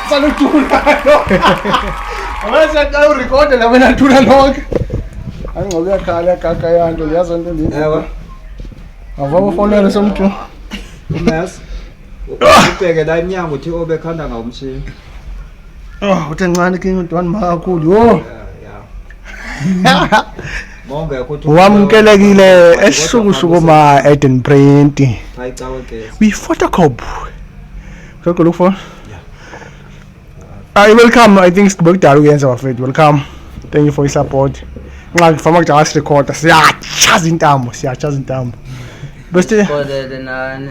Salutuna. Awasa ka record la wena thula lonke. Angizokuya khala kaka yanto liyazo into lini. Ewe. Awuva fonela somntu. Umas. Ubheke la emnyango uthi obekhanda ngawumshini. Uthe ncane ke intwana makhulu. Yo. Yeah. Monge ukuthi Wamkelekile esisuku ma Eden Print. hayi cawe ke. We photocopy. So look for. Welcome. I think Sibukudala uyenza bafethu. Welcome. Thank you for your support. Nxa ngifama just record siyachaza intambo. Bese kodele nani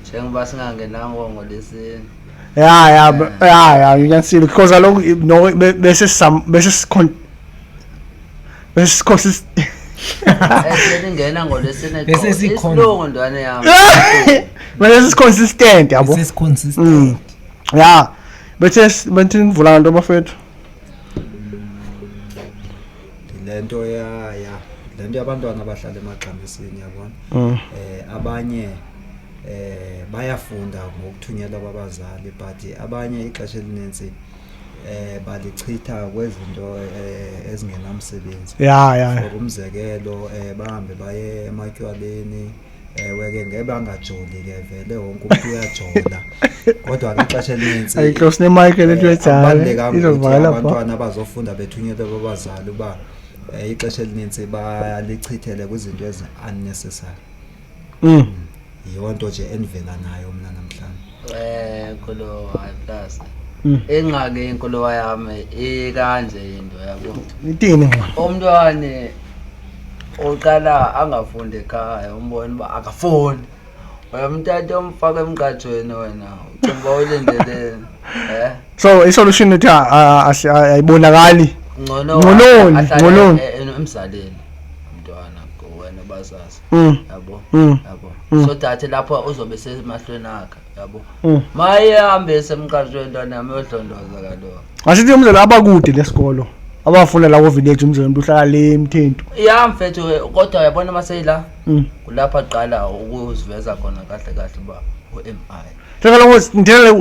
njengoba singangenanga ngolesini. Yeah, you can see because I look no bese consistent. Esingena ngolesini isilungu ndwane yami. Bese is consistent yabo. This is consistent. Yeah. Bese ngivula into bafethu. Lento lento yabantwana abahlala emagxambisini yabona. Abanye bayafunda ngokuthunyelwa kwabazali but abanye ixesha elinensi balichitha kwezinto ezingenamsebenzi. Yeah. Umzekelo bahambe baye ematywaleni weke ngebe angajoli ke vele wonke umuntu uyajola. Kodwa ixesha elinensi ayikho Michael etwethala izovala lapha abantwana bazofunda bethunyelwe kwabazali uba ixesha elinensi balichithele kwizinto ezi unnecessary. Yonto nje endivela nayo mina namhlanje. Nkolo plus. Engxaki inkolo yami ikanje into yabo. Itini nqa? Umntwana oqala angafundi ekhaya umbona ba akafundi. Uyamthatha umfaka emgajweni wena. Ucimba ulindeleni. So isolution ethi ayibonakali. Ngcono emsaleni umntwana wena basazi. Yabo. So that lapho uzobe semahlweni akhe yabo. Maye hambe semgajweni ntwana yami yodlondoza kaloku. Asithi umzelo abakude lesikolo. Abafuna la ku village umzelo uhlala le emthetho. Yeah mfethu kodwa uyabona maseyila. Kulapha aqala ukuziveza khona kahle ba uMI. Sekala ngithele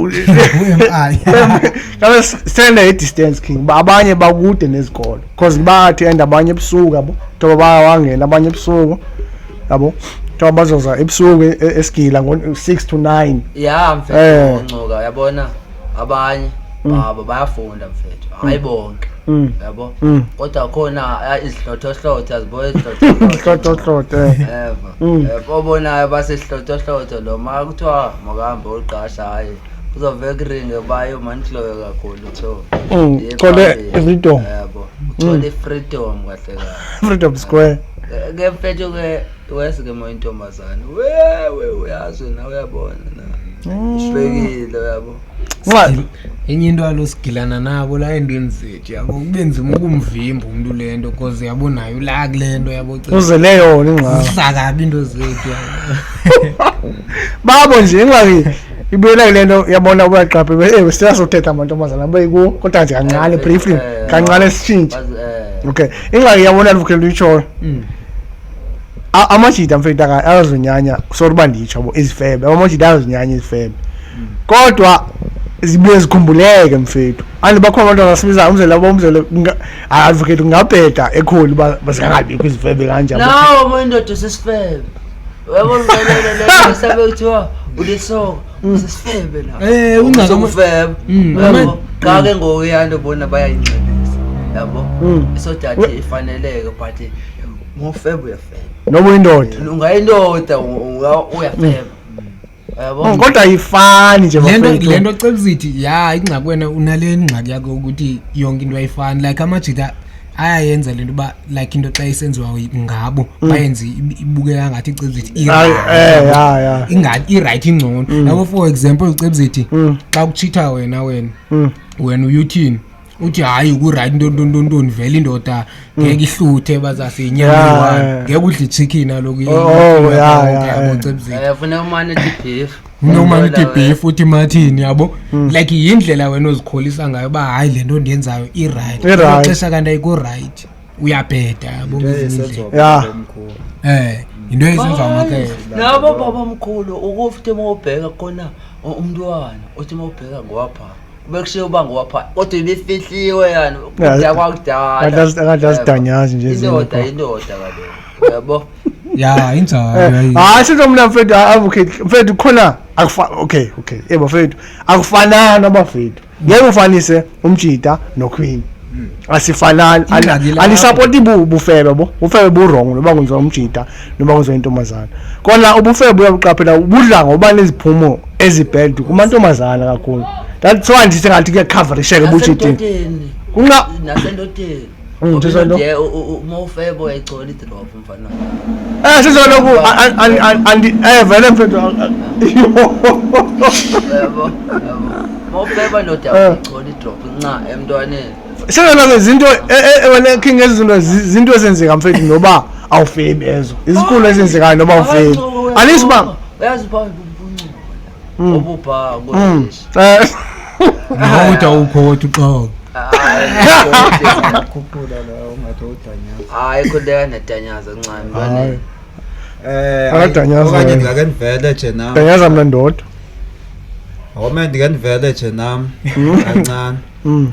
Kale stand distance king abanye bakude nezikolo because bathi enda abanye ebusuku yabo thoba bayawangena abanye ebusuku yabo thoba bazoza ebusuku esigila ngo6 to 9. Yeah mfethu oncoka yabona abanye baba bayafunda mfethu hayibonke yabo kodwa khona izihlotho aziboye izihlotho bobonayo basesihlotho lo ma kuthiwa makahambe uqasha hayi uzoveka ringe bayo manhloyo kakhulu so khona freedom yabo uthola freedom kahle freedom square ke mfethu ke wesike mo intombazane wewe uyazi na uyabona na ishwekile yabo enye into alosigilana nabo la endweni zethu yabo kubenzima ukumvimba umuntu lento because yabonayo la kulento yabo uzele yona ingxaki hlakabi into zethu babo nje ingxaki ibuyela kulento yabona uyaqaphe siyasothetha amantombazana bayiku kodwa nje kancane briefly kancane sitshintshe okay ingxaki yabona lokho litsho amajida mfethu akazinyanya soruba nditsho yabo izifebe amajida akazinyanya izifebe kodwa zibuye zikhumbuleke mfethu bakhona abantu abasibiza umzelo advocate ngabheda ekholi basingabi kwizifebe kanje nawo umuntu sesifebe uyabona le sabe kuthiwa uliso sesifebe la ungaka umfebe yabo kake ngoyando bona bayayincelisa yabo so that ifaneleke but ngofebe uyafebe nobo indoda ungayindoda uyafebe yabo kodwa ayifani nje bafethu lento cebizithi ingxaki wena unale ingxaki yakho ukuthi yonke into ayifani like amajida ayayenza lento ba like into xa isenziwa ngabo bayenze ibukeka ngathi icebizithi ingani right ingcono yabo for example icebizithi xa kuchitha wena uyuthini uthi hayi ku right ntontoni vele indoda ngeke ihluthe bazasinyama ngeke udle chicken aloku ufuna umane beef nomani beef uthi Martin yabo like yindlela wena ozikholisa ngayo ba hayi lento ndiyenzayo right xesha kanti ayiko right uyabheda yabo into esenza amakele nabo baba mkhulu ukufite mawubheka khona umntwana uthi mawubheka ngowapha bekushiya uba ngowapha kodwa ibifihliwe yani ukudya kwakudala akadazidanyazi nje indoda kaloku yabo ya injalo hayi sizomna mfethu advocate mfethu khona okay yebo mfethu akufanana bafethu ngeke ufanise umjida noQueen asifanani alisupport bufebe bufebe burong noba kwenziwa umjida noba kwenziwa intombazana kona ubufebe uyabuqaphela ubudla ngoba neziphumo ezibheld kumantombazana kakhulu that's why ndithi ngathi kuyacoverisheka ubujidini kunga nasendodeni mawufebe uyayicola idrop mfana sizoloku vele mfethu yabo mawufebe ndoda uyayicola idrop nca emntwaneni Sengena izinto wena king izinto ezenzeka mfethu noba awufebi ezo izikhulu ezenzekayo noba awufebi alisibanga uyazipha ubuncu obupha ngoleshi nawuda ukhothi uxolo khuphula la ungathi udanyaza hayi khuleka nedanyaza ncane mntwaneni akadanyaza okanye ngake nivele nje nami danyaza mina ndoda awume ndike nivele nje nami kancane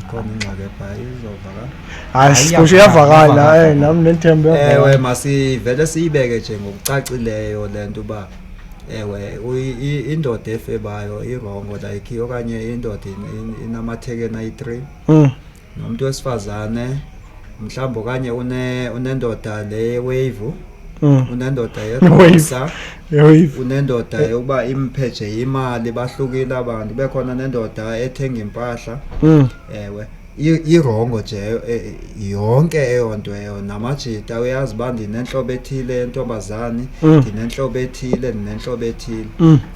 khona ingxaki ebhayi izovakala hayi sisho yavakala nami nethembe ewe masivele siyibeke nje ngokucacileyo lento ba ewe indoda efebayo irongo like okanye indoda inamatheke nayi3 nomuntu wesifazane mhlawumbe okanye unendoda le wave unendoda yerosa unendoda yokuba imphethe imali bahlukile abantu bekhona nendoda ethenga impahla ewe irongo nje yonke eyonto eyo namajita uyazi bandi nenhlobo ethile entombazani dinenhlobo ethile nenhlobo ethile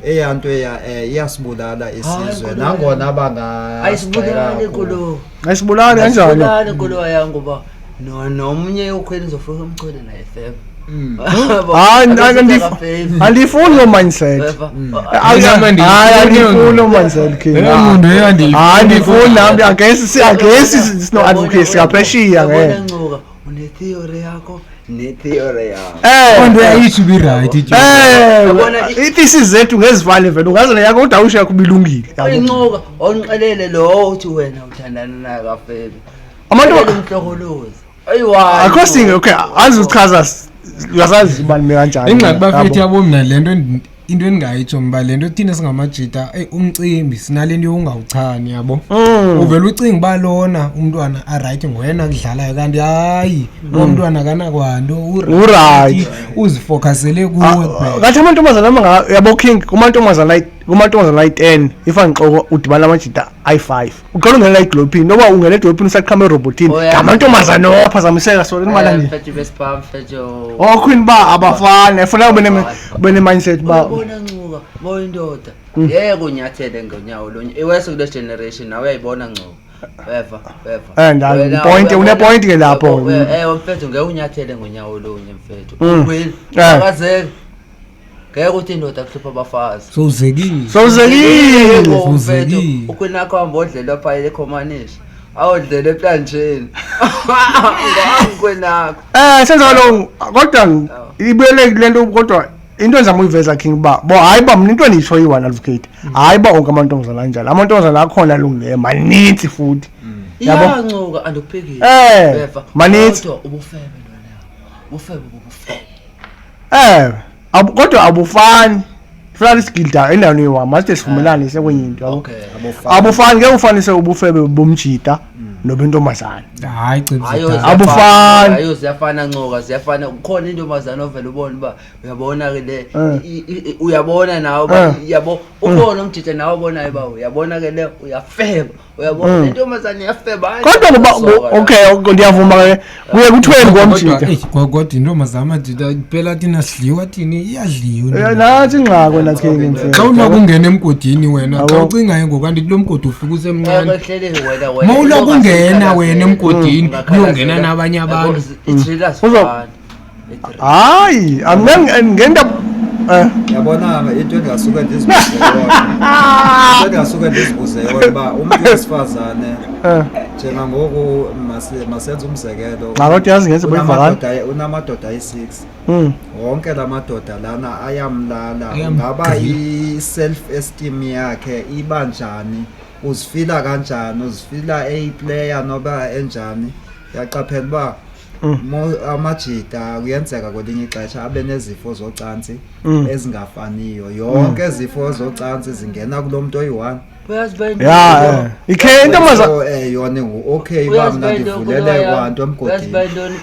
eyanto iyasibulala isizwe nangona abanga ayisibulali kulo ayisibulali kanjani ayisibulali kulo yangoba nomnye ukhweli uzofika umchole na FM andifuni lo mindset andifuni lo mindset king andifuni nami against is no advocacy siyapheshiya ngeke une theory yakho ne theory yakho onto ayisho be right yabona ithesis zethu ngezivale vele ungaze yakho kodwa awusho yakho bilungile ayincoka onqelele lo uthi wena uthandana naye kafebe abantu umhlokolozi ayiwa accosting okay azuchaza uyazazi bani kanjani ingxaki bafethi yabo mina lento into engayitsho mba lento thina singamajita umcimbi sinalento yongawuchani yabo uvela ucinga balona umntwana aright ngoyena kudlalayo kanti hayi umntwana kana kwanto uright uzifocusele kuwe kuphela kathi amantombazana yabo king kumantombazana 10 ifanixoko udibana amajita i5 uqala ungena edolphini noba ungena edolphini usaqhama erobotini ngamantombazana ophazamiseka so imali fethu bespam fethu Queen ba abafana efuna ube ne mindset ba bona ncuka boyindoda yeke unyathele ngonyawo lonye iwese kule generation nawe uyayibona ncuka and une point ke lapho mfethu ngeke unyathele ngonyawo lonye mfethu ukwini akazeke ngeke uthi indoda kuhlupha abafazi sowuzekile mfethu ukwinakho ambodlela lapha ekhomanisha awudlela eplanjeni ngakwenakho senza lo kodwa ibeleke lento kodwa into enzama uyiveza king ba bo hayi ba mina into nisho yi1 advocate hayi ba onke amantombazana kanjalo amantombazana akhona lunge maninzi futhi yabo yancuka andokuphekile beva maninzi ubufebe lona kodwa abufani funa isigilda endaweni yiwa mase sivumelane sekwenye into yabo abufani ngeke ufanise ubufebe bomjida nobintombazana hayi cebisa abufani ayo ziyafana ncoka ziyafana ukhona intombazana ovela ubona ba uyabona ke le uyabona nawe yabo ubona umjida nawe ubonayo ba uyabona ke le uyafeba uyabona intombazana iyafeba kodwa kuba okay ndiyavuma ke kuye kuthweni komjida kodwa intombazana amajida phela thina sidliwa thini iyadliwa nathi ingxako wena king mfethu xa unokungena emgodini wena xa ucingayo ngokanti kulo mgodi ufika usemncane mawula kungena wena emgodini uyongena nabanye abantu hayi ngenda yabona into engasuka ndizibuze yona ba umuntu wesifazane njengangoku masenze umzekelo Ngathi yazi ngese bayivakala. unamadoda ayi6 wonke lamadoda lana ayamlala Ayam- ngaba i-self esteem yakhe ibanjani uzifila kanjani uzifila player noba enjani yaqaphela ba amajita kuyenzeka kwelinye ixesha abe nezifo zocansi ezingafaniyo yonke izifo zocansi zingena kulomuntu oyi1 Yeah, ikhe intombazana yona okay bamna ndivulele kwantu emgodini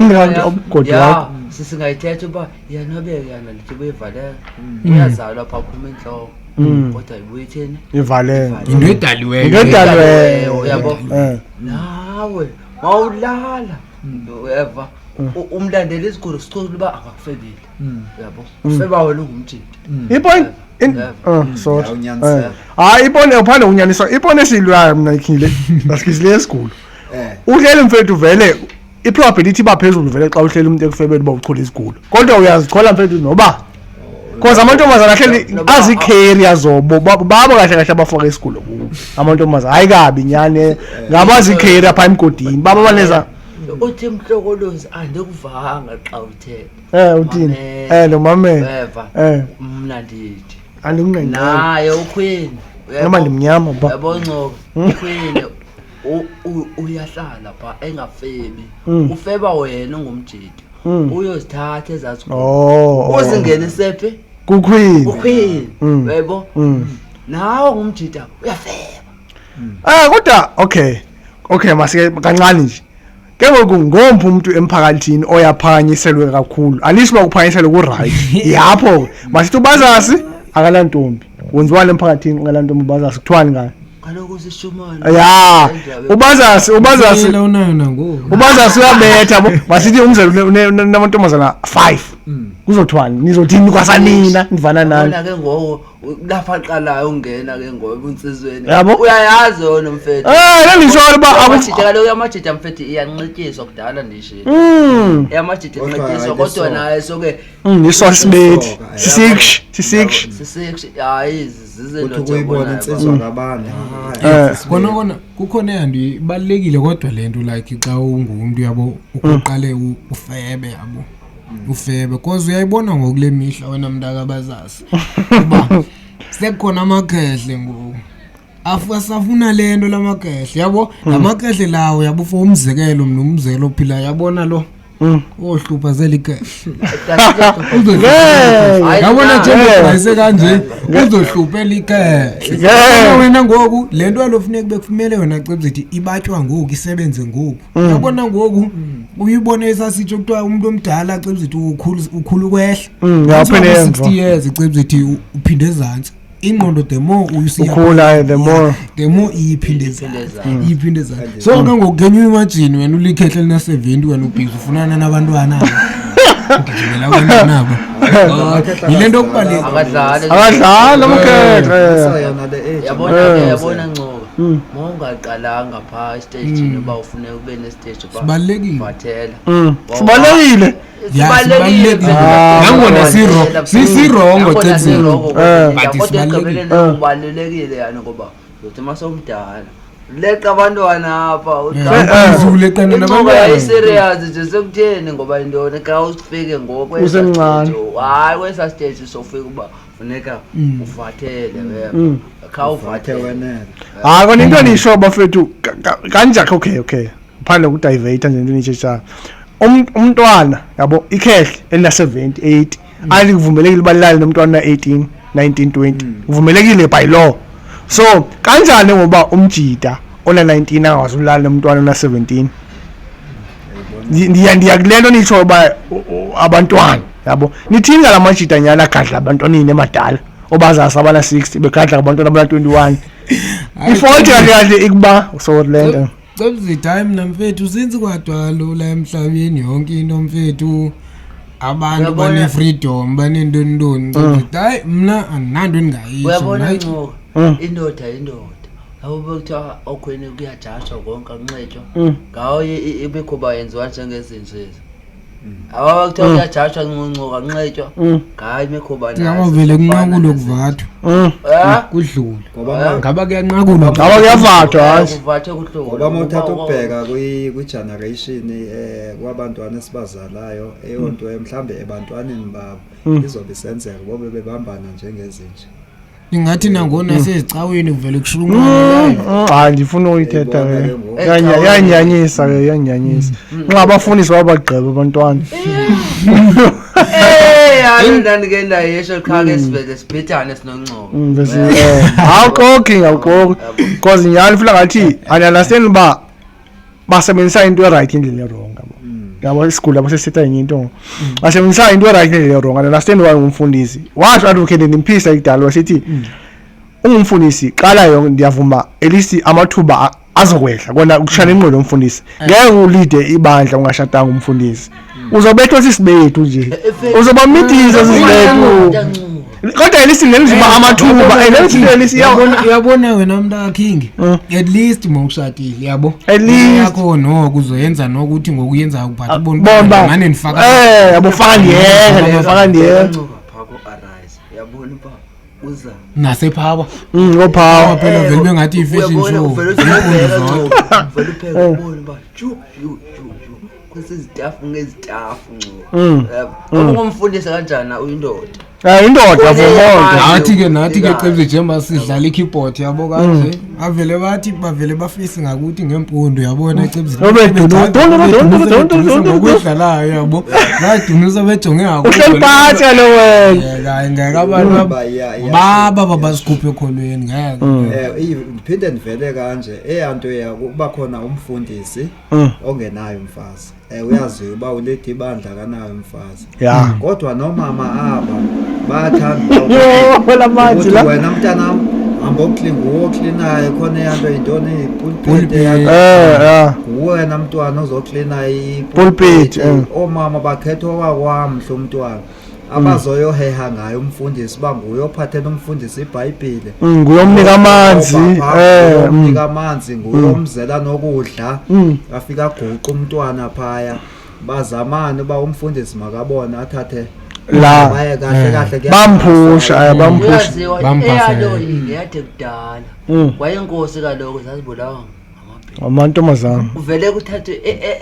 Nganti umgodi wakho. sisingayithetha uba yanobekana lithi buyivalela uyazalwa pha phuma enhloko kodwa ibuyitheni ivale. into edaliweyo Into edaliweyo. Uyabo? Eh. nawe mawulala weva umlandela isigulu sicula uba akakufebile yabo ufeba wena ungumjidi Ipon sorry. Awunyaniseka. Hayi ipone uphanda unyaniswa. Ipone silwayo mina ikhile. Basikizile esikolo. Uhleli mfethu vele iprobability baphezulu vele xa uhleli umuntu ekufebeni ba uchole isigulu. Kodwa uyazikhola mfethu noba because amantombazana ahleli azicarrier zobo baba kahle kahle abafaka isigulu kubo. Amantombazana hayi kabi nyane ngabazi carrier pha emgodini. Baba baneza uthi mhlokolozi andikuvanga xa uthe uthini? Lo mame. weva mna ndithi Andinqenqe. naye ukhwini Noma ndimnyama ba. yabo Ncoba ukhwini uyahlala pha engafebi ufeba wena ungumjidi uyozithatha ezazikho uzingene phi Kukhwini. ukhwini yebo nawe ngumjida uyafeba Kodwa okay masike kancane nje. Ke ngoku ngomphi umuntu emphakathini oyaphanyiselwe kakhulu alisho ba kuphanyiselwe ku right yapho masithi ubazasi akalantombi wenziwani emphakathini ngalantombi ubazasi kuthwani ngayo kaloku sishumana ya ubazasi unayo nangoku ubazasi uyabetha yabo masithi umzelo namantombazana 5 kuzothwani nizothini kwasanina nivana nani ke ngoku lapha qalayo ungena ke ngoba unsizweni Yabo? uyayazi wona mfethu lelisholo ba amajita kaloku yamajita mfethu iyanqithiswa kudala ndisho yamajita inqithiswa kodwa naye soke isosibethi sisix hayi uthi kuyibona insizwa kabani kona kukhona yanto ibalekile kodwa lento like xa ungumuntu yabo uqale ufebe yabo ufebe because uyayibona ngokule mihla wena mntaka bazazi kuba sekukhona amakhehle ngoku asafuna lento lamakehle yabo lamakehle lawo yabo for umzekelo nomzelo ophila yabona lo ohlupha zelike yabona nje bayise kanje uzohluphela ikehle wena ngoku lento alofuneka bekufunele wena cebzithi ibatywa ngoku isebenze ngoku yabona ngoku uyibona esasitsho kuthiwa umuntu omdala cebzithi ukhulu kwehle yaphela 60 years cebzithi uphinde ezantsi ingqondo the more uyisiya ukhula the more iyiphinde ezantsi so kangokugenye imagine wena ulikhehle lina 70 wena ubhizi ufunana nabantwana ngijimela wena nabo yilento okubaleka akadlala umkhehle yabona Ncoba mawungaqalanga pha estage uba ufuneka ube nestage uba sibalekile bathela sibalekile sibalekile nangona sirongo tenzini but sibalekile ubalekile yani ngoba uthi masomdala leqa abantwana apha uzuleqana nabantwana serious nje sekutheni ngoba intoni ka usifike usemncane hayi kwesa stage sofika uba funeka uvathele wena kha uvathele wenene kona into nisho bafethu kanjani okay phanda ukudivate nje into nitshetsha umntwana yabo ikhehle elina 78 ali kuvumelekile balali nomntwana 18 19 20 kuvumelekile by law so kanjani ngoba umjida ona 19 angazi ulala nomntwana ona 17 ndiyakulento nisho ba abantwana yabo nithinga lamajida nyana gadla abantwanini emadala obazasi abana 60 begadla abantwana abana 21 ifonti kahle ikuba so lento cebzitime namfethu since kwadwalo la emhlabeni yonke into mfethu abantu bane freedom banentoni hayi mna anando engayisho uyabona Ncoba indoda awubekuthiwa okhwene kuyajashwa konke anxetshwa ngawo ibekhoba yenziwa njengezinto lezi awakuthiwa uyajashwa nquncuka nqetshwa hayi mikhuba ngavele kunqakulo kuvathu kudlula ngaba kuyanqakulwa ngaba kuyavathwa hayi kuvathe kuhloko ngoba mawuthatha ukubheka kwi-generation kwabantwana esibazalayo eyonto mhlambe ebantwaneni babo izobe isenzeka bobe bebambana njengezinje ingathi nangona sezicaweni kuvele kushunqana hayi ndifuna uyithetha yanyanyisa nxa abafundisi babagqeba abantwana hayi ndandike ndayesho khake sivele sibhethane sinoncobo awukhokhi because nyani funa ngathi I understand uba basebenzisa into right indlela wrong yabo isikole abasesitha into basebenzisa into right indlela wrong I understand why umfundisi wathi advocate nimphisa idalo wasithi umfundisi qala yonke ndiyavuma elisi amathuba azokwehla kona ukushana inqondo umfundisi ngeke ulide ibandla ungashatanga umfundisi uzobethwa sisibethu nje uzobamithisa sisibethu kodwa elisi nenzima amathuba elisi uyabona wena mntaka King at least mawushadile yabo at least yakho noko uzoyenza nokuthi ngokuyenza ukuphatha bonke manje nifaka yabofaka ndiyeke phako arise yabona ba uza nasephaba ngophawa phela vele bengathi i-fashion show vele phela ubona ba kwesizitafu ngezitafu nco ngomfundisi kanjani uyindoda indoda nathi ke cebze njengoba sidlala i-keyboard yabo kanje avele bathi bavele bafisi ngakuthi ngemfundo yabona cebze ngokudlalayo yabo badumisa bejonge uhleliphatha lo wena ngeke abantu baba basikuphe ekholweni ngeke phinde nivele kanje eyanto yakuba khona umfundisi ongenayo umfazi uyazi uba ulethe ibandla kanayo umfazi kodwa nomama aba bayathanda ukuthi wena mntanami hamba uklinayo khona yanto intoni ipulpit wena mntwana ozoklina ipulpit omama bakhetha owakwami umntwana abazoyoheha ngayo umfundisi banguye ophathela umfundisi iBhayibheli nguyomnika amanzi umnika amanzi nguyomzela nokudla afika aguqa umntwana phaya bazamana ba umfundisi makabona athathe la baye kahle bamphusha eyalo ingiyade kudala wayenkosi kaloko zazibulawa amantombazana uvele kuthathe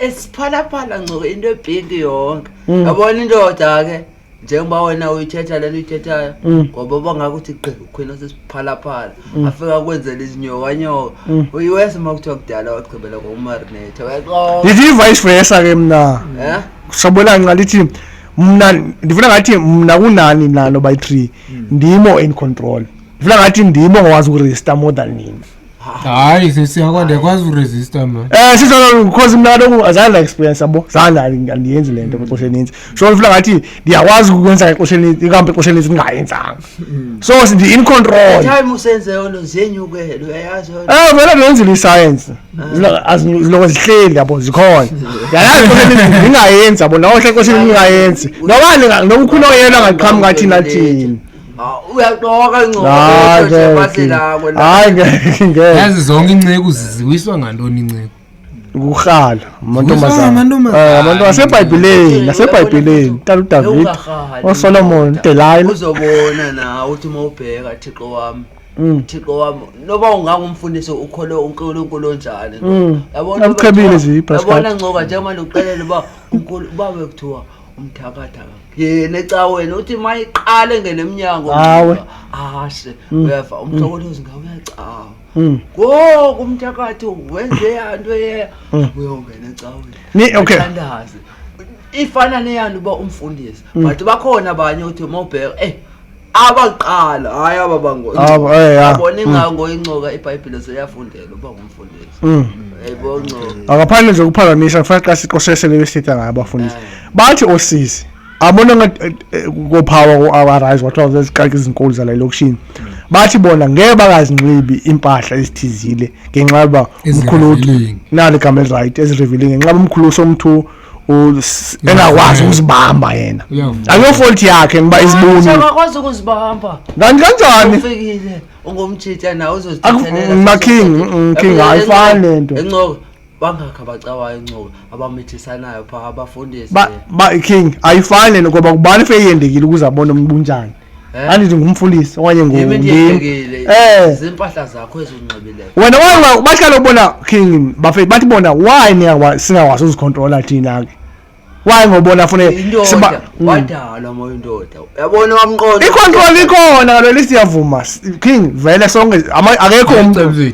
esiphalaphala ngco into ebig yonke yabona indoda ke njengoba wena uyithetha lento uyithethayo ngoba bangakuthi ukhwena sesiphalaphala afika kwenzela izinyoka uyiwese makuthiwa kudala wachibela ngomarinate dithi vice versa ke mna sabona ngalithi mna ndifuna ngathi mna kunani nalo by 3 ndimo in control ndifuna ngathi ndimo ngwazi ukuresista more than nina hayi sesiyakwazi kwazi uresista man sizona because mina lokhu azange experience yabo zange andiyenzi lento exesha eninzi so ngifuna ngathi ndiyakwazi ukwenza exesha eninzi ikambe exesha eninzi ngayenzanga so ndi in control time usenze yona zenyukelo uyayazi vele ngenzile iscience aziloko zihleli yabo zikhona yayazi ukuthi ngingayenza yabo nawo hle exesha ngingayenzi noba nokukhulu oyena ngaqhamuka ngathi nathini uyaqoka ngcono basela hayi yazi zonke inceke ziwiswa ngantoni inceke ukukhala amantombazana abantu asebhayibheleni tala uDavid oSolomon Delilah uzobona na uthi mawubheka Thixo wami noba ungangumfundisi ukhole uNkulunkulu onjani yabona akuchebile zipha yabona ngcoka njengoba uqelele ba uNkulunkulu babe kuthiwa umthakathaka yena ecaweni uthi mayiqale ngenemnyango ashe uyava umhlokolozi ngawe uyacawa ngoku umthakatho wenze yanto uyongena ecaweni okay andazi ifana neyanto ba umfundisi but bakhona abanye uthi mawubheka abaqala hayi ababangozi abone ngango incoka iBhayibheli seyafundela uba ngumfundisi ayibonco akaphandle nje ukuphakamisa kufanele xa siqoshesele besitha ngayo abafundisi bathi osisi abona ngathi kophawa arise wathiwa zeziqaki izinkulu zala elokushini bathi bona ngeke bakazinxibi impahla ezithizile ngenxa yoba umkhulu nali gama right ezirevealing ngenxa umkhulu somthu engakwazi ukuzibamba yena akuyo fault yakhe ngiba izibuni akakwazi ukuzibamba kanjani ufikile ungumtshitha nawe uzozithathelela king ayifani lento encoka bangakha bacawa incoka abamithisanayo pha abafundisi ba king ayifani ngoba kubani feyendekile ukuze abone umbunjani andithi ngumfundisi okanye ngumngeni zimpahla zakho ezunxibileyo wena wanga bahlala ubona king bafethu bathi bona why singakwazi uzicontrola thina ke why ngobona fune siba wadala moyo indoda yabona wamqondo icontrol ikhona ngalo lisiyavuma king vele sonke akekho umuntu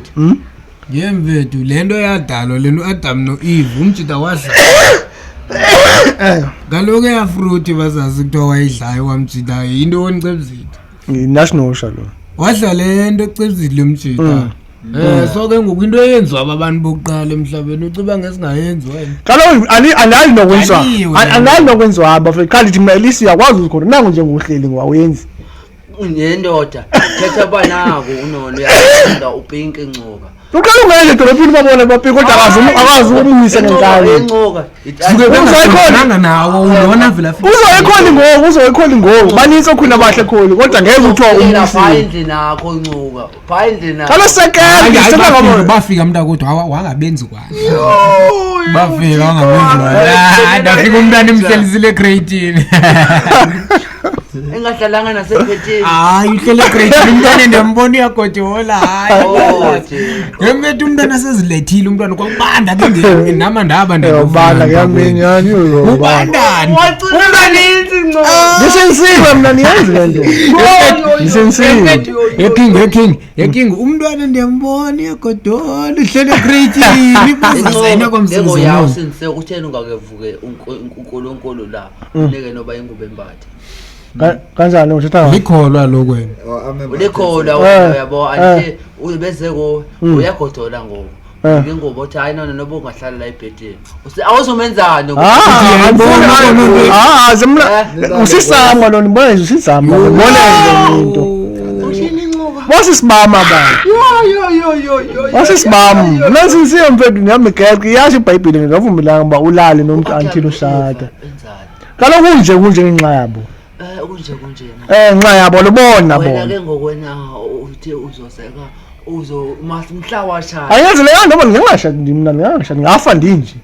yemvethu lento yadalo lento Adam no Eve umjida wadla kaloku yafruit bazazi kuthiwa wayidlayo wamjida into oncebzidi national shalo wadla lento ecebzidi lemjida so ke ngoku into eyenziwa abantu bokuqala emhlabeni uciba ngesingayenzi wena kaloku anali nokwenziwa abafethu kanti thina elisi yakwazi ukukhona nangu njengohleli ngwawenzi nendoda thetha banako unono uyafunda upinki incoka uqala ungeke edolophini babona baphi kodwa akazi ukubuyisa ngenkani incoka uzoyikhona nawo unona vela uzoyikhona ngoku banintsi okhona abahle khona kodwa ngeke uthiwa umisi phayindle nakho incoka phayindle nakho kalo sekela bafika mntu kodwa wangabenzi kwahle bafika wangabenzi kwahle ndafika umntwana imhlelisile creatine engadlalanga nasephetheni hayi uhlele creatine umntwana ndiyambona uyagodola hayi ngembethi umntwana sezilethile umntwana kwabanda ke nama ndaba ndiyobanda kuyamenyani ubandani wacinanintsi incoka ndisensiwe mna niyenzi le nto ndisensiwe yeking umntwana ndiyambona uyagodola uhlele creatine ibuzazena komsebenzi uyawusinse ukutheni ungakevuke uNkulunkulu la unike noba ingubo embathe kanjani uthetha likholwa lokwena ulikholwa yabo anje ubeze ko uyagodola ngoku ingubo othi hayi nona noba ungahlala la ebhedeni awuzomenzani usisama lo nibona nje usisama ngibona into wasisibama ba wasisibama nansi siyo mfethu niyamigeke yasho iBhayibheli ngavumelanga uba ulale nomuntu until ushada kaloku kunje ngenxa yabo kunje nxa yabo lubona bona wena ke ngokwena uthi uzoseka mhla washaya ayenzeleka noma ngingashadi mina ngingashadi ngafa ndinje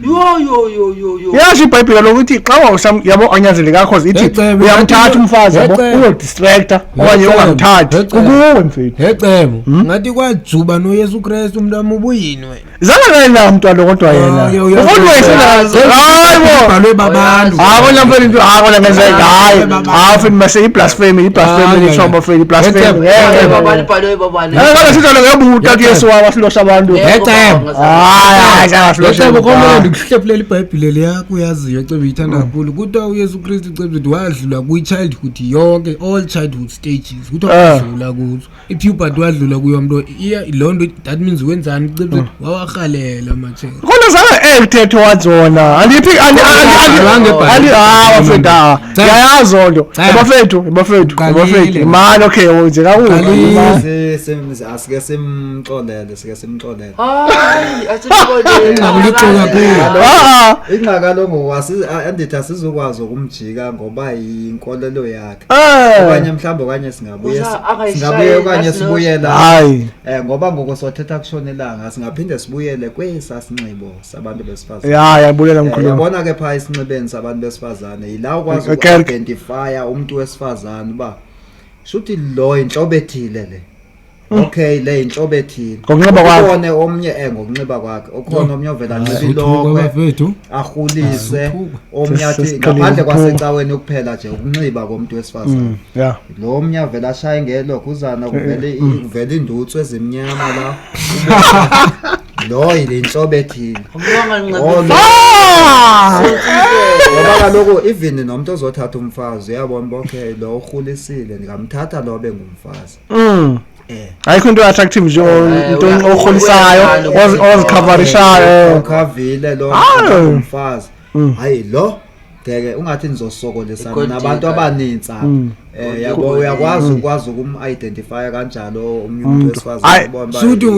yo yasho iBhayibheli lokuthi xa yabo anyanzeleka cause ithi uyamthatha umfazi yabo uyodistractor okanye ungamthathi ukuwe mfethu hecebo ngathi kwajuba noYesu Kristu umntwana ubuyini wena zanga na umntwana kodwa yena umuntu wayeselazo hayibo babantu akona mfethu into akona ngenzeka hayi mfethu mase iblasphemy lishoba mfethu iblasphemy babani babani akona sizalo ngebuta kuYesu wabahlosha abantu hecebo hayi ayahlosha ndikuhlephulela iBhayibheli leyakho uyaziyo ecebe ithanda kakhulu kuthiwa uYesu Kristu ecebe wadlula kwi-childhood yonke all childhood stages kuthiwa wadlula kuzo i-puberty wadlula kuyo mntu loo nto that means wenzani ecebe wawarhalela amatheko khona zanga ekuthethe wadzona andiphi wafethu yayazi onto ebafethu imani okay nje kakuhle asike simxolele hayi asibone ingqakalongo andithi asizokwazi ukumjika ngoba yinkolelo yakhe okanye mhlawumbe okanye singabuye okanye sibuyela hayi ngoba ngoko sothetha kushonelanga singaphinde sibuyele kwesasinxibo sabantu besifazane yabulela mkhulu yabona ke pha isinxibeni sabantu besifazane yila ukwazi uku-identifya umuntu wesifazane uba shuthi lo inhlobo ethile le okay le inhlobo ethile ngokunxiba kwakhe ubone omnye ngokunxiba kwakhe okhona omnye ovela nxiba ilokwe ahulise omnye athi ngaphandle kwasecaweni ukuphela nje ukunxiba komuntu wesifazane lo omnye avela ashaya ngelokho uzana kuvela induthu ezimnyama la lo ile inhlobo ethile ngoba kaloku even nomuntu ozothatha umfazi uyabona okay lo uhulisile ngikamthatha lo bengumfazi ayikho into attractive nje into oholisayo ozikavarishayo ukhavile lo umfazi hayi lo ngeke ungathi nizosokolisana nabantu abaninzi yabo uyakwazi ukum-identify kanjalo omunye umuntu wesifazane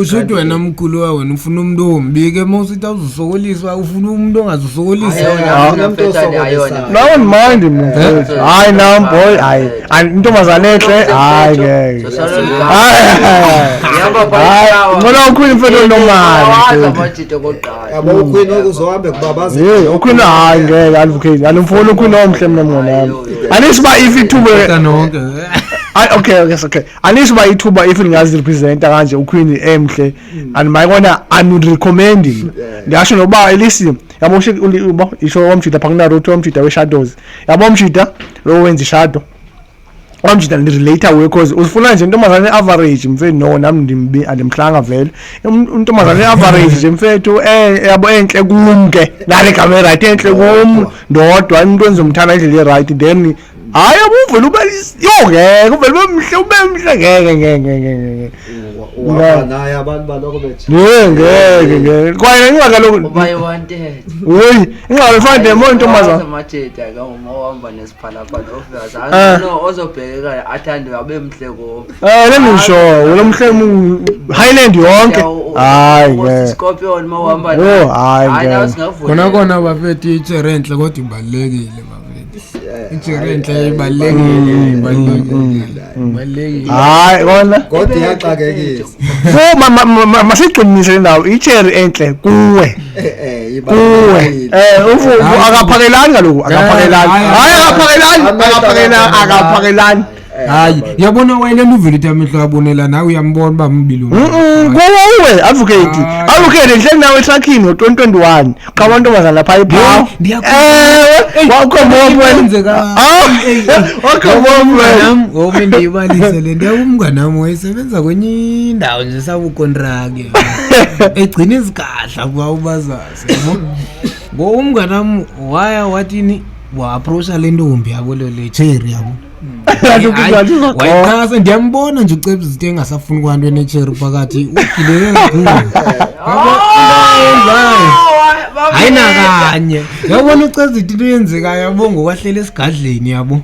Suthi wena mkhulu wa wena ufuna umuntu ombike mawusithi awuzosokoliswa ufuna umuntu ongazosokolisa Don't mind him. Hayi now boy, hayi. Intombazane enhle, hayi ngeke. Ngoba ukhwini mfethu nomali. yabo ukhwini okuzohambe kubabaza Ukhwini hayi ngeke advocate. Animfuna ukhwini omhle mina ngona. Anisiba if ithuba nonke okay. Anisiba ithuba if ningazi representa kanje ukhwini emhle and mayibona recommending. Ndiyasho noba elisi yabo uba isho wamjida phakuna route wamjida we-shadows yabo wamjida lo wenza ishado wamjida ndi-relator because ufuna nje intombazane average mfethu no nami andimhlanga vele intombazane average nje mfethu yabo enhle kumke nale gama right enhle kum ndodwa umuntu enzomthanda indlela right then hayi abuvela ube ngeke uvela ube mhle ngeke naye abantu baloko bethi ngeke kwaye ingakaloku ingalo fande mo intombazana amajeda ka uma nesiphalaphala ofikaza no ozobheka athande abe mhle ko let me show lo mhle Highland yonke hayi ngeke Scorpion mawamba hayi kona bafethi itshere enhle kodwa ibalekile itshere enhle ibalekile hayi kona kodwa iyaxakekisa masiqinise ndawo icherry enhle kuwe ufu akaphakelani kaloku akaphakelani hayi yabona wena uvele amehlo abonela nawe uyambona ba mbili kuwe advocate nhle nawe etrackini ngo2021 qabantu bazana lapha ipha wakho ndiyibalise le nto umngane wami wayesebenza kwenye indawo nje sabukontraki egcina izigahla kwawubazazi yabo umngane wami wathini wa-approacha le ntombi yabo le cherry yabo wayiqasa ndiyambona nje uceba izinto engasafuni kwanto enecherry phakathi ugileke kakhulu hayi nakanye yabona uceza into yenzekayo yabo ngokwahlela esigadleni yabo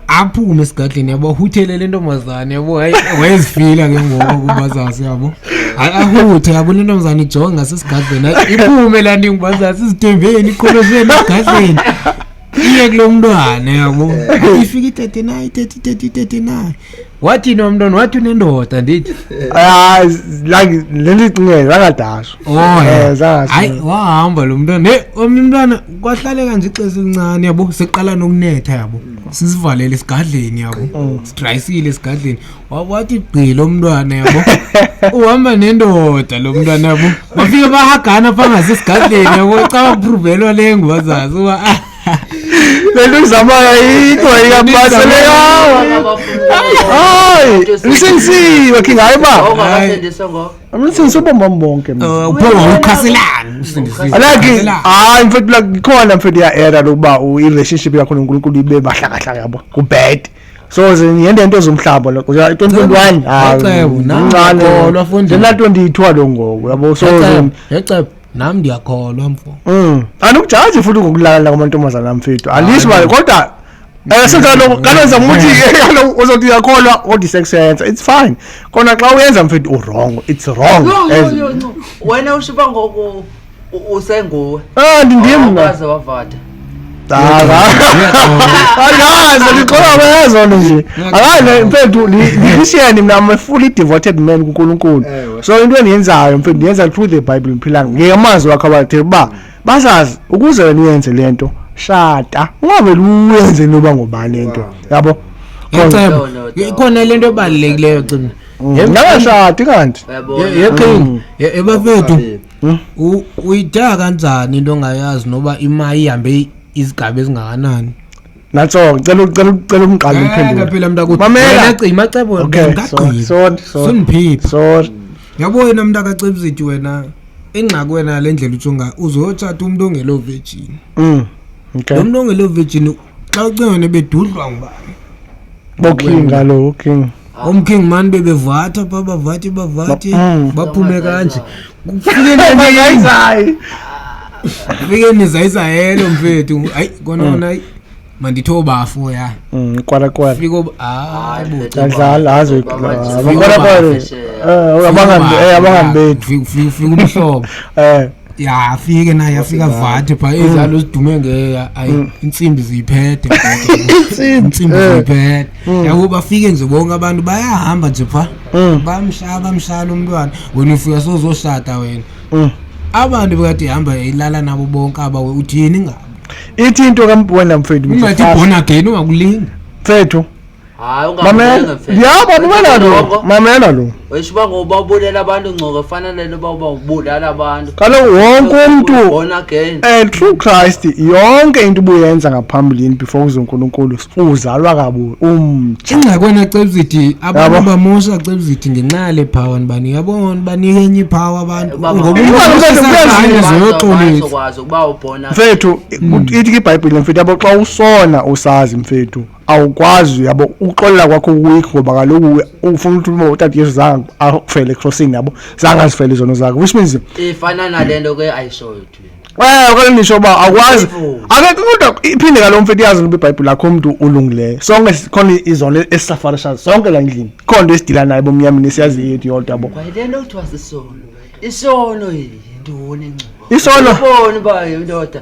aphume esigadleni yabo huthelele intombazane yabo wayezifila ke ngoku kubazazi yabo ahuthe yabo le ntombazane ijonga ngasesigadleni iphume la ndingubazazi izithembeni iqholosheni esigadleni iye kulo mntwana yabo ifika 39 wathi nomntwana wathi unendoda ndithi like lelicinge langadasho hayi wahamba lo mntwana umntwana kwahlaleka nje ixesha elincane yabo seqala nokunetha yabo sisivalele esigadleni yabo sidrayisile esigadleni wathi gqi lo mntwana yabo uhamba nendoda lo mntwana yabo bafika bahagana phangase esigadleni yabo cha baprovelwa le ngubazazi lento izamaya yikho iyabaseleyawa lisensiwe king hayi amnisensobomba bonke ukhaselana alaki mfethu khona mfethu ya-era lokuba i-relationship yakho noNkulunkulu ibe bahlakahlaka yabo kubad so yende into zomhlaba lo 2021 ncane 22 lo ngoku yabo so yecebo nami ndiyakholwa mfo anokujaji futhi ngokulala kwamantombazana mfethu alisibale kodwa senza lokho kanenza umuthi uzothi uyakholwa kodwa sekusenza it's fine kona xa uyenza mfethu wrong it's wrong wena ushiba ngoku usenguwe ndim ngaze wavada akazi liqola bezona nje akayi mfethu lishiyani mina I'm a fully devoted man kuNkulunkulu so into eniyenzayo mfethu ndiyenza through the Bible ngiphilanga ngeyamanzi wakho abathe ba basazi ukuze wena uyenze lento shata ungaveli uyenze noba ngobani into yabo yecebo ikhona lento ebalulekileyo cina ngashati kanti yeqhinga ebafethu uyidaka kanjani into ongayazi noba imali ihambe izigaba ezingakanani natso ngicela umqala imphendula phela mntakuthi mamela imacebo ngaqhiba sorry yabo wena mntakacebizithi wena engxaki wena le ndlela ujonga uzothatha umuntu ongelo virgin okay lo muntu ongelo virgin xa ucengene bedudlwa ngubani bokinga lo king omking man bebevatha babavathi baphume kanje kufike nizayizayelo mfethu hayi kona manditho bafo ya kwala fika adlala hazo abangani bethu fika umhlobo ya afike naye afika vathe pha izalo sidume ngeya ayi insimbi ziyiphethe insimbi ziyiphethe yabo bafike nje bonke abantu bayahamba nje pha bamshala umntwana wena ufika sozoshada wena abantu bekade hamba ilala nabo bonke aba uthini ngabo ithi into kaMbona mfethu ungathi born again ungakulinga hayi mfethu ungabulela mamela lo weshiba ngoba ubulela abantu ngcoke fanele loba ubulala abantu kaloku wonke umuntu born again through Christ yonke into ubuyenza ngaphambilini before uzonkulunkulu uzalwa kabo ingxakwana Cebzithi abantu bamosha Cebzithi ngenxa le power bani yabona banike enye power abantu ngoba umuntu ukwazi ukuba ubona mfethu ithi iBhayibheli mfethu yabo xa usona usazi mfethu awukwazi yabo uxolela kwakho week ngoba kaloku ufuna ukuthi utata Yesu zangu afele crossing yabo zanga azifele izono zakho which means ifana nalento ke ayishoyo kwalo nisho ba akwazi akekho kodwa iphinde kalo mfethu yazi lo iBhayibheli lakho umuntu ulungileyo sonke khona izono esisafarisha sonke la endlini khona esidila naye bomnyama nesiyazi yethu yodwa yabo kwayilento kuthiwa isono yintoni engcobo isono ubone ba indoda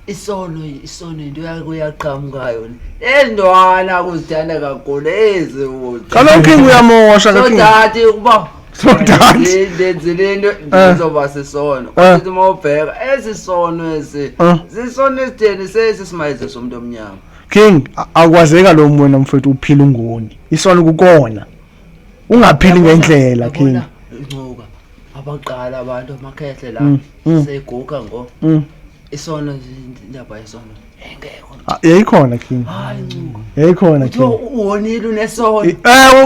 isono into yakuyaqhamukayo endwana kuzithanda kakhulu eziwuthi kaloku uyamosha so that ukuba so that lento izoba sisono ukuthi mawubheka ezisono zisono esitheni sesimayize somuntu omnyama King akwazeka lo mona mfethu uphila ungoni isono kukona ungaphili ngendlela King ngcuka abaqala abantu amakhehle la seyiguga ngo isono indaba yesono engekho yayikhona King yayikhona King uwonile unesono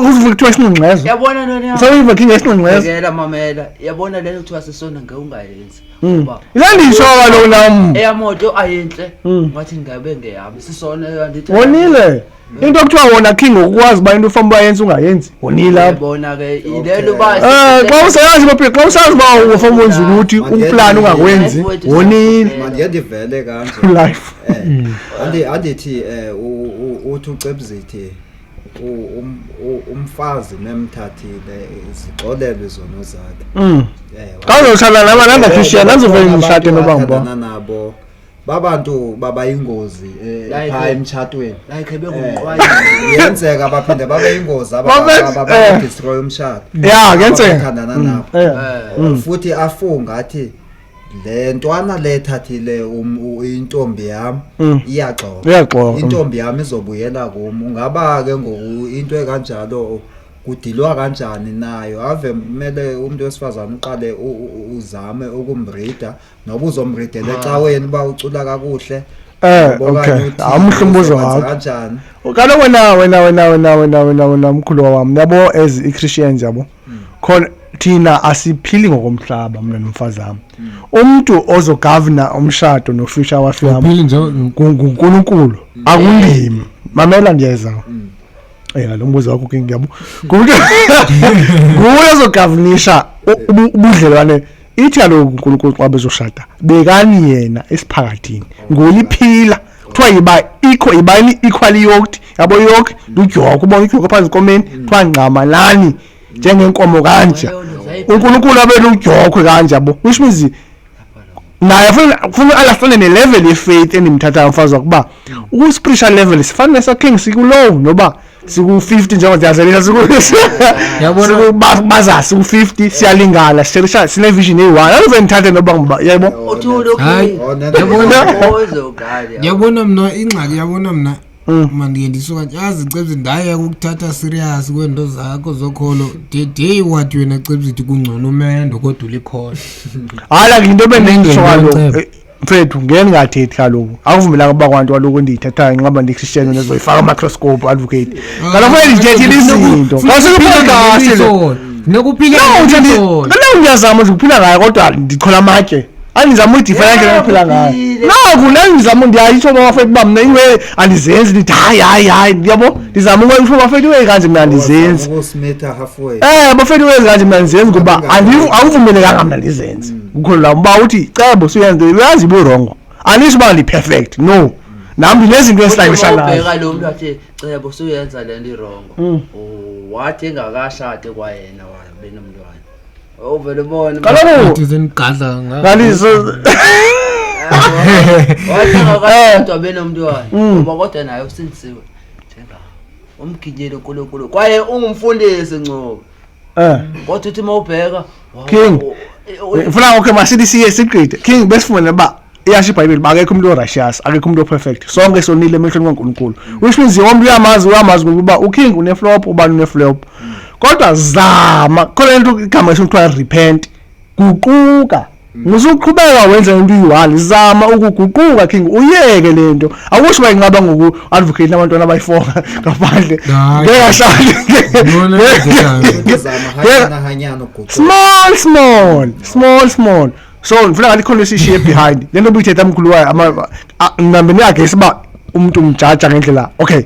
uvuka kuthiwa isinqingqezo yabona nona sayiva King isinqingqezo ngela mamela yabona lento kuthiwa sisono ngeke ungayenzi ngoba ilandishoka lo nami eyamoto ayinhle ngathi ngabe ngeyami sisono yandithi wonile into okuthiwa wona King ukwazi ba into ufamba uyenza ungayenzi wonile yabona ke ilelo ba xa usayazi baphela xa usazi ba ufamba wenza ukuthi uplan ungakwenzi wonile manje ndivele kanje life andithi uthi uCebzithi umfazi memthathile izixolelo izono zakhe xa uzoshada naba nanga Christian azovela umshado nobamba nabo babantu baba ingozi ekhaya emthatweni like bengumqwayi yenzeka baphinde babe ingozi aba destroy umshado kuyenzeka khandana nabo futhi afunga athi le ntwana lethathile intombi yami iyaxoxa intombi yami izobuyela kumo ngaba ke ngoku into ekanjalo kudilwa kanjani nayo ave kumele umuntu wesifazana uqale uzame ukumbrida noba uzomridela ecaweni ba ucula kakuhle okay amhlumbuzo wakho kanjani kaloku wena mkhulu wami yabo as iChristians yabo khona thina asiphili ngokomhlaba mina nomfazi wami umuntu ozogovernor umshado no future wafi yami nguNkulunkulu akundimi mamela ndiyeza lo mbuzo wakho King yabo nguye ozogovernisha ubudlelwane ithi kaloku uNkulunkulu xa bezoshada bekani yena esiphakathini ngoyiphila kuthiwa ibani equally yoked yabo yoked lujoko ubona ijoko phansi komeni kuthiwa nqamalani njengenkomo kanje uNkulunkulu abele ujoko kanje yabo which means naye ufuna understand ne level ye faith enimthatha umfazi wakuba u spiritual level sifanele sa King sikulow noba siku50 njengoba siyazelisa yabona baza siku50 siyalingana siserisha sine vision eyi1 ave nithathe noba ngiba yebo yabona mina ingxaki yabona mina manje ndisuka yazi Cebzithi ndaye ukuthatha serious kwento zakho zokholo day what wena Cebzithi kungcono umendo kodwa ulikhona hala into benengisho mfethu ngeke ngathethi kaloku akuvumelanga kuba kwantu kaloku ndiyithathayo ngaba ndiChristian nezoyifaka microscope advocate kaloku ndiyithethile izinto ngasukuphila nokuphila kaloku ngiyazama ukuphila ngayo kodwa ndichola amatye andizama udifferent ngaphila ngayo naku nangizama ndiyayitsho bafethu ba mina iwe andizenzi ndithi hayi yabo ndizama ukuthi bafethu iwe kanje mina andizenzi ukusmitha halfway bafethu iwe kanje mina andizenzi ngoba awuvumelekanga mina ndizenzi kukhona la mba uthi cebo suyenze uyazi iburongo anisho ba ndi perfect no nami nezinto esihlangishanayo ubheka lo muntu athi cebo suyenza lento irongo wathi engakashade kwayena benomntwana ovele ubone kaloku izingadla ngalizo wathi engakashade benomntwana ngoba kodwa naye usindisiwe njenga umginyelo uNkulunkulu kwaye ungumfundisi Ncube kodwa uthi mawubheka King ufuna okay masithi siye siqede King besifuna ba iyasho iBhayibheli bakekho umuntu orighteous akekho umuntu perfect sonke sonile emehlweni kaNkulunkulu which means yonke umuntu uyamazi ukuba uKing uneflop ubani uneflop kodwa zama khona into igama esithiwa repent guquka musuqhubeka wenza into uyi1 zama ukuguquka King uyeke lento akusho bayingaba ngoku advocate abantwana abayifonga ngaphandle ngekahlali small so ngifuna ngathi khona isishiye behind lento buyithetha umkhulu wayo nambeni yakhe isiba umuntu umjaja ngendlela okay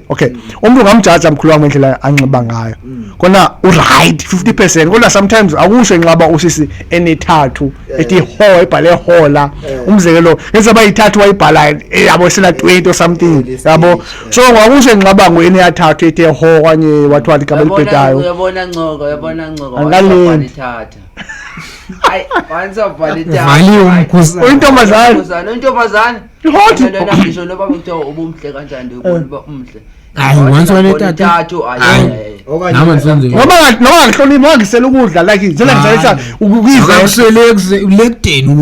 umuntu ngamjaja umkhulu wami ngendlela anxiba ngayo kona uright 50% kodwa sometimes akusho enqaba usisi enethathu ethi ho ibhale hola umzekelo yenza bayithathu wayibhala yabo sela 20 or something yabo so ngakusho enqaba ngo eneyathathu ethi ho kanye wathi igama elibhedayo uyabona Ncoko Angalindi. ithatha hayi banza bhala ithatha valiwe umkhuzana intombazane Ihothi. Lena ngisho noba kuthiwa ubumhle kanjani ubona uba umhle Hayi, once wanethatha. ithathu hayi nama nsenze noma ngahloniphi wangisela ukudla like njela ngizalisa ukuyivela akusele lekudeni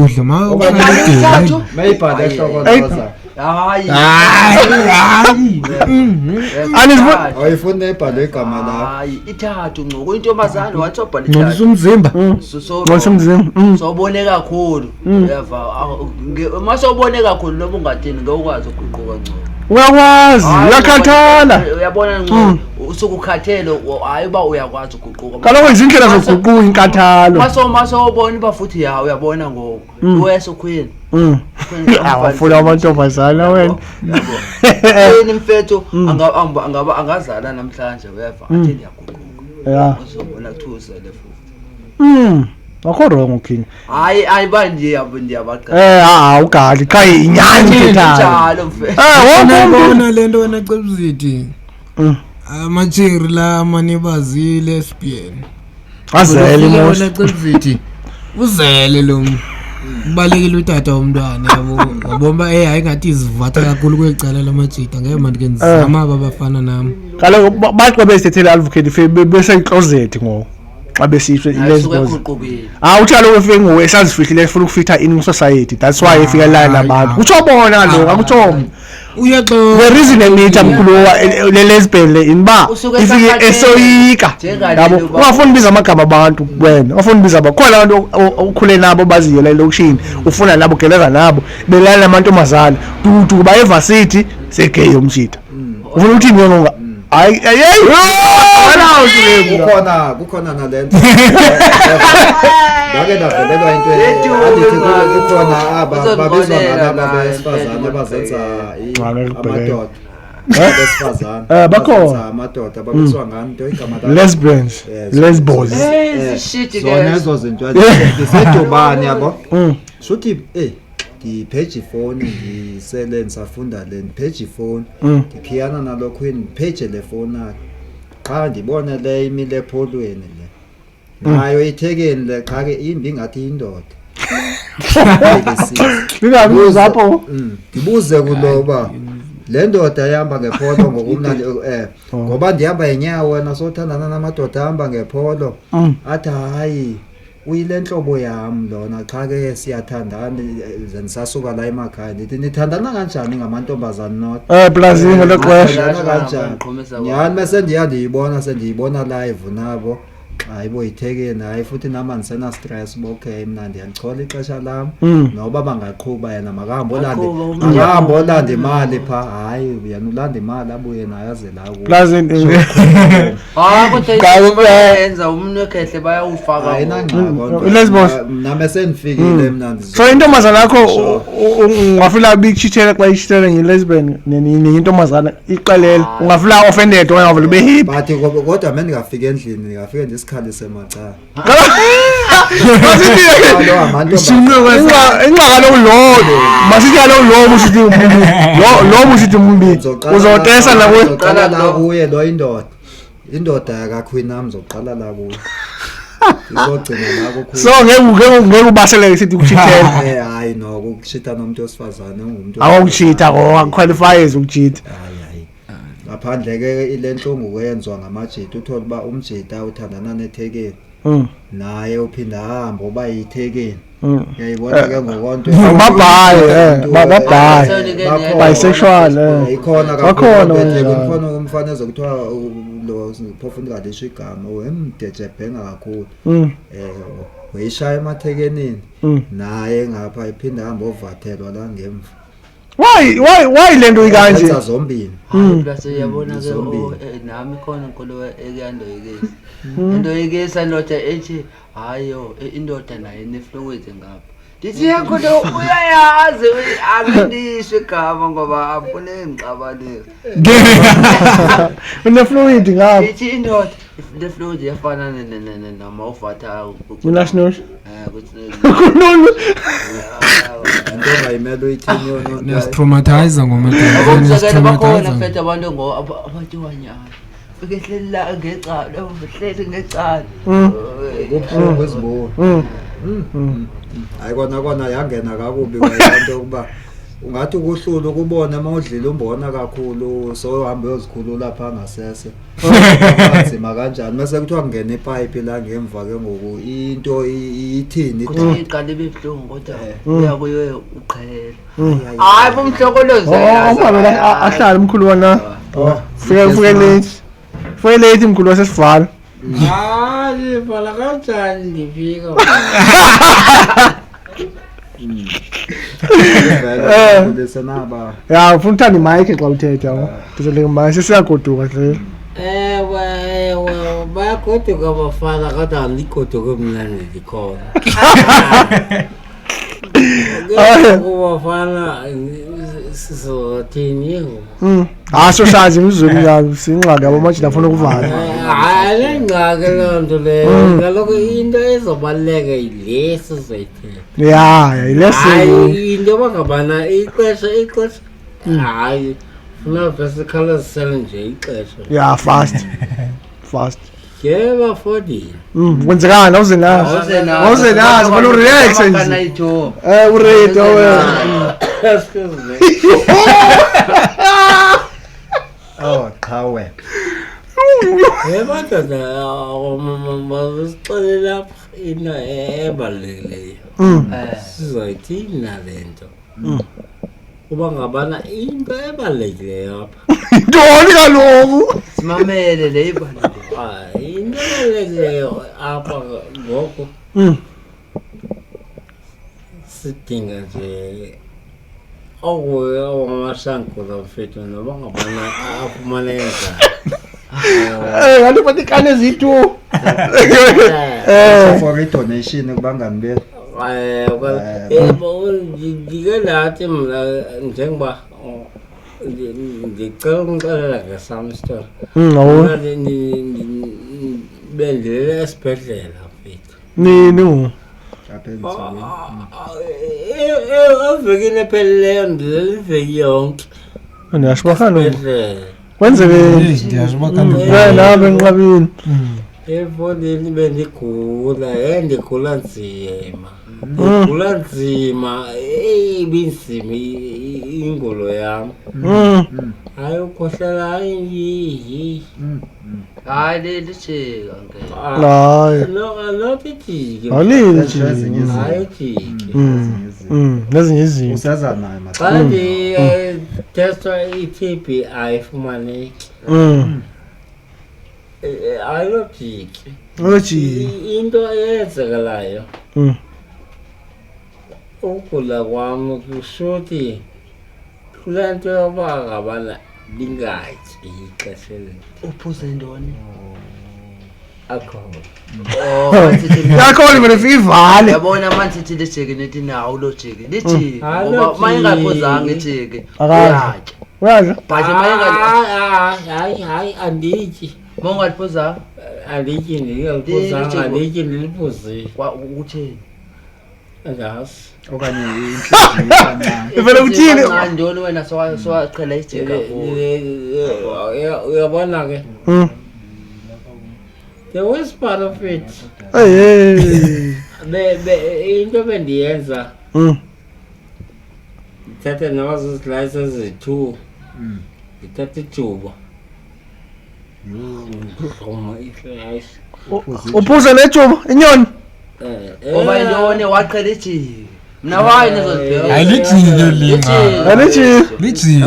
ukudla ithathu mayibhala ehloko hayi awuyifuna ebhalwe igama lakho hayi ithathu Ncoko intombazane wathi wabhala ngcolisa ithathu umzimba ngomzimba sobone kakhulu uyava masawubone kakhulu noba ungathini ngokwazi ukuguquka Ncoko uyakwazi uyakhathala uyabona Ncoko usukukhathele hayi ba uyakwazi ukuguquka kaloku izindlela zokuguquka inkathalo masawubona ba futhi ya uyabona ngoku wese ukhwini awafuna amantombazana wena yini mfethu angazala namhlanje uyeva athi ndiyaguquka ya uzobona kuthusa le futhi akho wrong King hayi ba ndiyabaqala ugali cha inyani ngithanda njalo mfethu bona lento wena Cebuziti amacheri la manibazi lesbian azele wona Cebuziti uzele lo ubalekile utata womntwana yabo ngobomba hayi ngathi izivatha kakhulu kwecala lamajita ngeke manje ngenzama abafana nami kaloku bathi besithethela advocate bese closet ngo xa besishwe lesbos utshalo wefike nguwe esazifihlile efuna ukufitha in society that's why efika la nabantu utsho bona lo akutsho uyaxo the reason emithi amkhulu le lesbian le inba ifike esoyika yabo ungafuni biza amagama abantu wena ungafuni biza bakhona abantu okhule nabo baziyo la lokushini ufuna nabo geleza nabo belala namantombazana dudu ba evarsity segay umshita ufuna uthi ngonga hayi kukhona nalento ngake ndavelelwa into adithi kukhona babizwa ngalaba besifazane abazenza amadoda bakhona amadoda babizwa ngani into igama lesbos zona ezo zinto zisedobani yabo shothi ngipage phone ngisele ngisafunda le page phone ngiphiyana nalokho page le phone cha ndibona le imile epholweni le nayo ithekeni le cha ke imbi ngathi indoda ngingabuza apho ngibuze kuloba le ndoda ihamba ngepholo ngokumnandi ngoba ndihamba inyawo wena sothandana namadoda ahamba ngepholo athi hayi uyile nhlobo yami lona cha ke siyathandana zengisasuka la emakhaya nithi nithandana kanjani ngamantombazana not plazini leqhwesha kanjani yani bese ndiyibona live nabo hayibo ithekeni hayi futhi nama nisena stress okay mina ndiyachola ixesha lami noba bangaqhubha yena makahambe olanda imali pha hayi uyena ulanda imali abuye nayo aze la ku plazini kodwa yenza umuntu ekhehle bayawufaka ayinangqako lesbos nami sendifikile mina so intombazana yakho ungafila bichithela xa ichithela ngelesbian nentombazana iqelela ungafila offended ungavela behappy but kodwa mina ngafika endlini ngafika isikhali semacala Inqaka lo usithi lo usithi umbi uzotesa la uzoqala la kuye lo indoda yakaQueen uzoqala la kuye izogcina la kukhulu so ngeke ubaseleke sithi ukuchithela hayi no ukuchitha nomuntu wesifazane ungumuntu awukuchitha qualifies ukuchitha hayi ngaphandle ke ile nhlungu kuyenzwa ngamajita uthola ba umjita uthandana neThekwini naye uphinda hamba oba yiThekwini uyayibona ke ngokonto babhayi bisexual ikhona kakhulu umfana ezokuthiwa lo phofunda kadisho igama wemdeje bhenga kakhulu weyishaya emathekenini naye ngapha iphinda hamba ovathelwa la ngemva why lento ikanje zombini bese yabona ke nami khona inkolo eyandoyikesa indoyikesa ndoda ethi hayo indoda naye nefluid ngapha ndithi yakho uyayazi angindisho igama ngoba afune ngixabanile unefluid ngapha ithi indoda the fluid yafana namawufata unational kunulu ndoba imelo ithenyo nestraumatizer ngoma ngokusakela bakhona fethu abantu abatiwanyana fikehlela ngecala uhleli ngecala kuphuma kwezibona hayi kona yangena kakubi kwento kuba ungathi ukuhlula ukubona mawudlile umbona kakhulu so uhambe uyozikhulula lapha ngasese nzima kanjani mase kuthiwa ngene ipipe la ngemva ke ngoku into ithini iqala ibhlungu kodwa uyakuye uqhela hayi bomhlokolozi ahlala umkhulu wana fike late umkhulu wasesivala hayi bhala kanjani ndifika lesenaba ya ufuna uthanda imic xa uthetha ndizoleka manje siyagoduka hle ewe bayagoduka bafana kodwa andigoduke mna ndikhona kubafana sizothini sosazi imizulu yabo singxaki yabo manje ndafuna ukuvala hayi ngake loo nto leyo kaloku into ezobaluleka yile sizoyithetha yilesi into bangabana ixesha hayi funa besikhale sisele nje ixesha fast yeba 40 kwenzekani awuzenazi bona urelax nje uredo excuse me qawe yeba tata masixele lapha ina ebalulekileyo sizoyithi nalento kuba ngabana into ebalulekileyo apha ntoni kaloku simamele le ibalulekile into ebalulekileyo apha ngoku sidinga nje owamashankula mfethu noba ngabana afumaneka kanti batikane zitu for donation kubangani bethu ndike lathi mna njengoba ndicela ukumxelela ngesam story bendilele esibhedlela mfethu nini evekini ephelileyo ndilele iveki yonke ndiyashibakalo esibhedlela kwenzeke enqabini efondini bendigula ndigula nzima ibinzima ingulo yam hayi ukhohlela hayi lijika not ijike hayi ijike nezinye izinto usaza naye xa nditestwa i-TB ayifumaneki ayilojiki into eyenzekalayo ukugula kwam kushuthi kule nto yoba ngabana ndingatyi ixesha uphuze ntoni yakhona manje ivale yabona manje sithi lijike nethi nawo lojike lithi ngoba mayingaphuzanga ijike uyatya uyadla but hayi andityi mawungaliphuza Aliki ngiyakuzanga aliki lilipuzi. Kwa ukuthini? Angazi. okanye inhliziyo kancane. Ivele uthini? Ngandoni wena sowaqhela ijika Uyabona ke. The worst part of it. Hey. Into bendiyenza. Ngithathe nazo license 2. Ngithathe ijuba. Uphuza nejuba inyoni. ngoba indoni waqhela ijika. Mina wayi nezozibheka. Alijike linga. Lijike.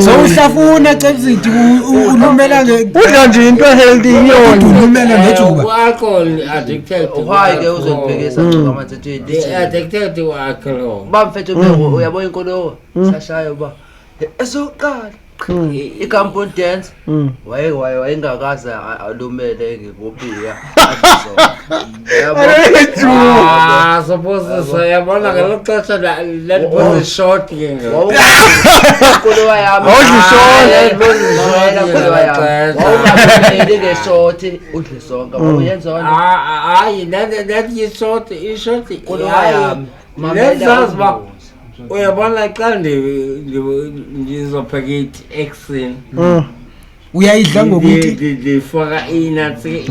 So uhlafuna cebisithi ulumela Udla nje into healthy inyoni. ulumela nejuba. Alcohol addicted. Why ke uzobhekisa ngamathethweni. They addicted to alcohol. Bamfethu ubheko uyabona inkolo sashayo ba. Esoqala i-compound dance wayengakaza alumele ngikuphiya Suppose sayabona ke lokuxesha that was short ke ngoku. Inkolo yami awungaboneli ngeshort udle sonke uyenza Hayi that is short inkolo yami Lenzazi ba uyabona xa ndizopheka i-exin Uyayidla ngokuthi ndifaka inatsi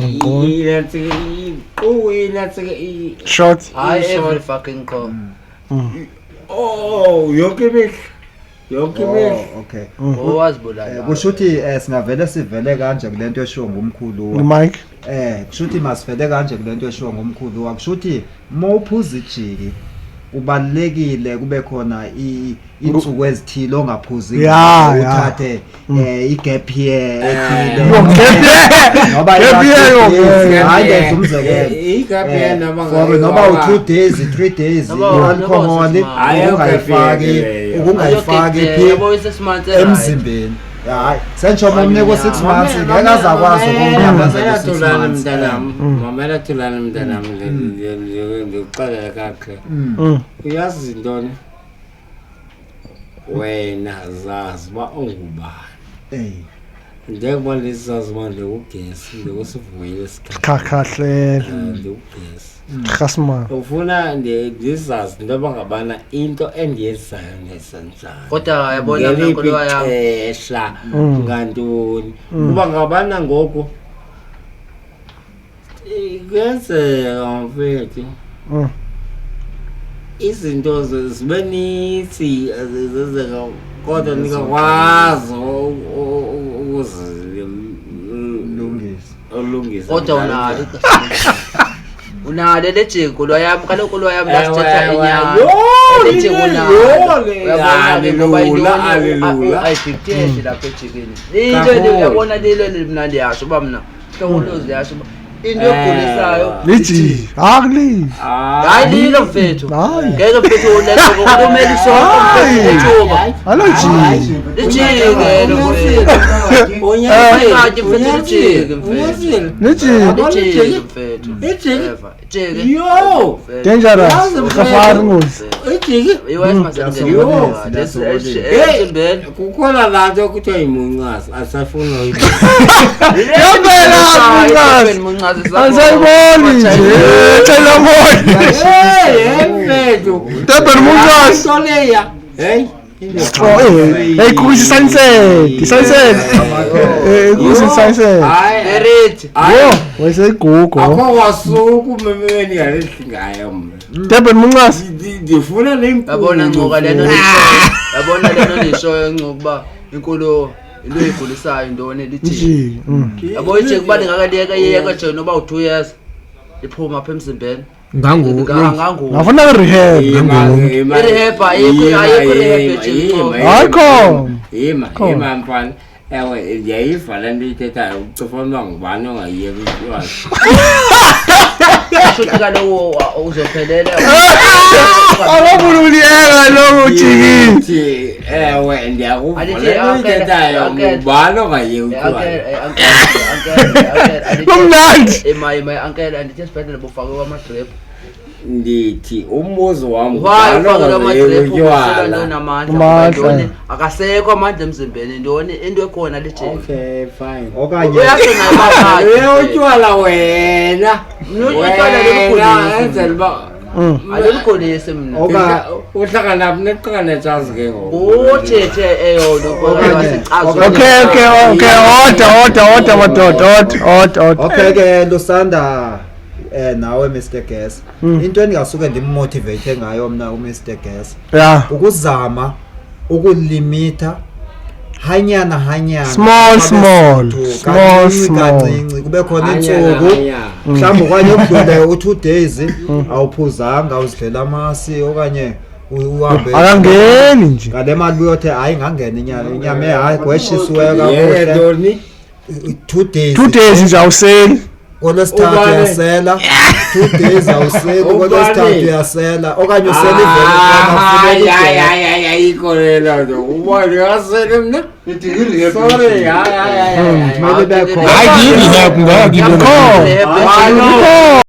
Short. every fucking call yonke imihla Okay. owazibulala Kusho ukuthi singavele sivele kanje kulento eshiwo ngumkhulu. Mike. Kusho ukuthi masivele kanje kulento eshiwo ngumkhulu. Akusho ukuthi mawuphuza ijiki ubalekile kube khona insuku ezithile ongaphuzi uthathe igap year ethile noba hayi umzekelo igap year noba u2 days 3 days alcohol ungayifaki emzimbeni hayi senjoba umneko 6 months ngeke azakwazi ukumamela thulana mntanami ngikuxelela kakhe uyazi intoni wena zazi ba ungubani njengobona lesizazi manje ugesi ngekusivuyile isikhathi Khakhahle. ugesi Khasma. ufuna ndizazi into abangabana into endiyenzayo ngesanjani kodwa yabona inkolo yami exesha ngantoni kuba ngabana ngoku kuyenzeka mfethu izinto zibe nitsi zenzeka kodwa nikakwazi ukuzilungisa kodwa unalo lejiko lwayami kaloku lwayami lasithetha inyama lejiko unalo ayidictate lapha ejikeni into uyabona lelo limnandi yasho uba mna hlokuluzi yasho into yogulisayo Lithi. Akli. hayi lilo mfethu Hayi. ngeke mfethu uneloko kumele isonke ethuba Aloji. lijike lo mfethu uyaphathi mfethu lijike mfethu Lithi. lijike mfethu ijike yo Dangerous. Safari ngozi. ijiki kukhona lanto okuthiwa yimuncazi asafuna Asayiboni nje. Tshela mona. mfethu Tebel muncazi. soleya hey Hey, kusi sunset. Sunset. Kusi sunset. erit Yo, wese igugu. akho wasuku memeni yalesingayo mna Tebel muncazi. ndifuna yabona ncoka lento yabona lento lishoyo ncokuba inkolo into egulisayo intoni lithi Lithi. yabo ijike kuba lingakaliyeka yeka nje noba u2 years liphuma apha emzimbeni ngangoku ngangoku Ngafuna rehab. irehab ayikho rehab Ayikho. ima mfana ewe ndiyayiva le nto ithethayo ucifana ngubani ongayiyeki utywala shuthi kaloku uzophelela Akafuna uliyeka lo jiki. thi ewe ndiyakuva le nto ithethayo ngubani ongayiyeki utywala Kumnandi. ema uncle andithi esibhedlela bofake kwamadrip ndithi umbuzo wam Why ngalo ufakela amadrip utywala. namandla akasekho amandla emzimbeni ntoni into ekhona le jeni Okay, fine. okanye uyasona imali Utywala wena. Utywala lolukhulisi. Enzela uba alolukhulisi mna Oka- uhlangana neqhana etshazi ke ngoku. uthethe eyolo Okay, order madoda. okay ke Lusanda nawe Mr Guess into engasuke ndimmotivate ngayo mna uMr Guess Yeah. ukuzama ukulimita hanyana Small. kancinci kube khona insuku mhlawumbe okanye ukudlule u2 days awuphuzanga uzidlela amasi okanye uhambe Akangeni nje. ngale mali uyothe hayi ngangena inyama hayi gweshisiwe Yeah, kakuhle Tony. 2 2 days nje awuseli. Olwesithathu Ubani? uyasela 2 days awuseli Ubani? olwesithathu uyasela okanye usela Hayi ikolelo nje. Ubani yasele mna? Sorry, hayi. ivele Hayi, give me help, ngakho Kho.